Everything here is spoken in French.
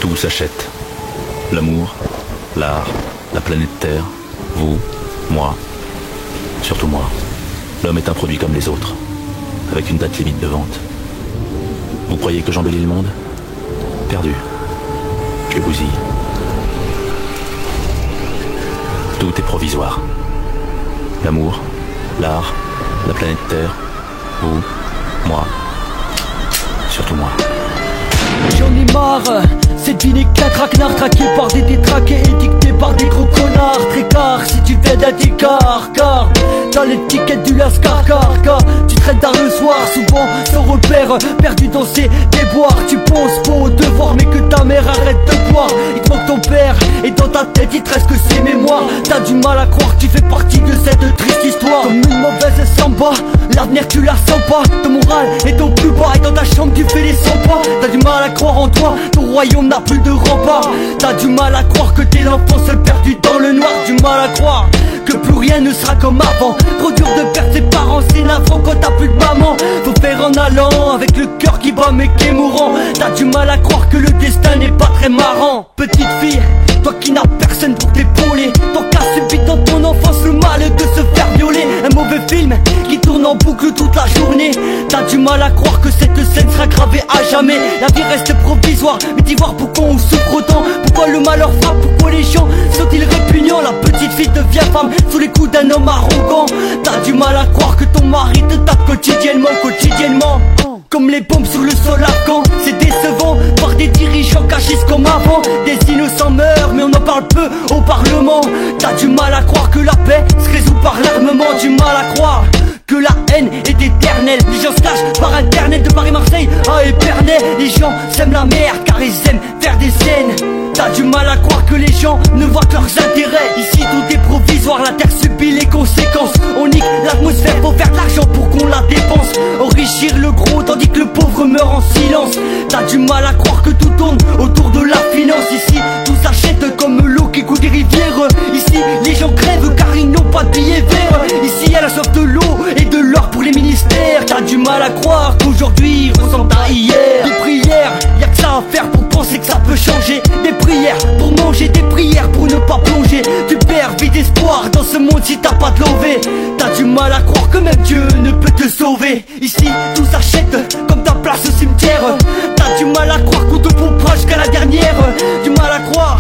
Tout s'achète. L'amour, l'art, la planète Terre, vous, moi, surtout moi. L'homme est un produit comme les autres, avec une date limite de vente. Vous croyez que j'embellis le monde? Perdu. Je bousille. Tout est provisoire. L'amour, l'art, la planète Terre, vous, moi, surtout moi. J'en ai marre, cette vie n'est qu'un traquenard traqué par des détraqués et dicté par des gros connards. Tricard, si tu fais d'un écart, car t'as l'étiquette du lascar, car tu traînes tard le soir, souvent sans repère, perdu dans ses déboires. Tu penses pas au devoir, mais que ta mère arrête de boire. Il te manque ton père, et dans ta tête il te reste que ses mémoires. T'as du mal à croire que tu fais partie de cette triste histoire. Comme une mauvaise samba, l'avenir tu la sens pas. Ton moral est au plus bas, et dans ta chambre tu fais les 100 pas. T'as du mal à croire en toi, ton royaume n'a plus de rempart. T'as du mal à croire que t'es l'enfant seul perdu dans le noir. Du mal à croire que plus rien ne sera comme avant. Trop dur de perdre ses parents, c'est navrant quand t'as plus de maman. Faut faire en allant, avec le cœur qui bat mais qui est mourant. T'as du mal à croire que le destin n'est pas très marrant. Petite fille, toi qui n'as personne pour t'épauler, ton cas subit dans ton enfance le mal de se faire violer. Un mauvais film qui tourne en boucle toute la journée. T'as du mal à croire que cette scène sera gravée à jamais. La vie reste provisoire, mais d'y voir pourquoi on souffre autant. Pourquoi le malheur frappe, pourquoi les gens sont-ils répugnants. La petite fille devient femme sous les coups d'un homme arrogant. T'as du mal à croire que ton mari te tape quotidiennement. Comme les bombes sur le sol afghan, c'est décevant. Voir des dirigeants cachés comme avant. Des innocents meurent mais on en parle peu au parlement. T'as du mal à croire que la paix se résout par l'armement. Du mal à croire que la haine est éternelle. Les gens se cachent par internet de Paris-Marseille à Épernay. Les gens s'aiment la merde car ils aiment faire des scènes. T'as du mal à croire que les gens ne voient que leurs intérêts. Ici tout est provisoire, la terre subit les conséquences. On nique l'atmosphère, faut faire de l'argent pour qu'on la dépense. Enrichir le gros tandis que le pauvre meurt en silence. T'as du mal à croire que tout tourne autour de la finance. Ici tout s'achète comme l'eau qui coule des rivières. Ici les gens crèvent car ils n'ont pas de billets verts. Ici y'a la soif de l'eau et de l'or pour les ministères. T'as du mal à croire qu'aujourd'hui ressemble à hier. Des prières, y'a que ça à faire pour penser que ça peut changer. Des prières pour manger, des prières pour ne pas plonger. Tu perds vite espoir dans ce monde si t'as pas de lové. T'as du mal à croire que même Dieu ne peut te sauver. Ici tout s'achète comme ta place au cimetière. T'as du mal à croire qu'on te pompera jusqu'à la dernière. Du mal à croire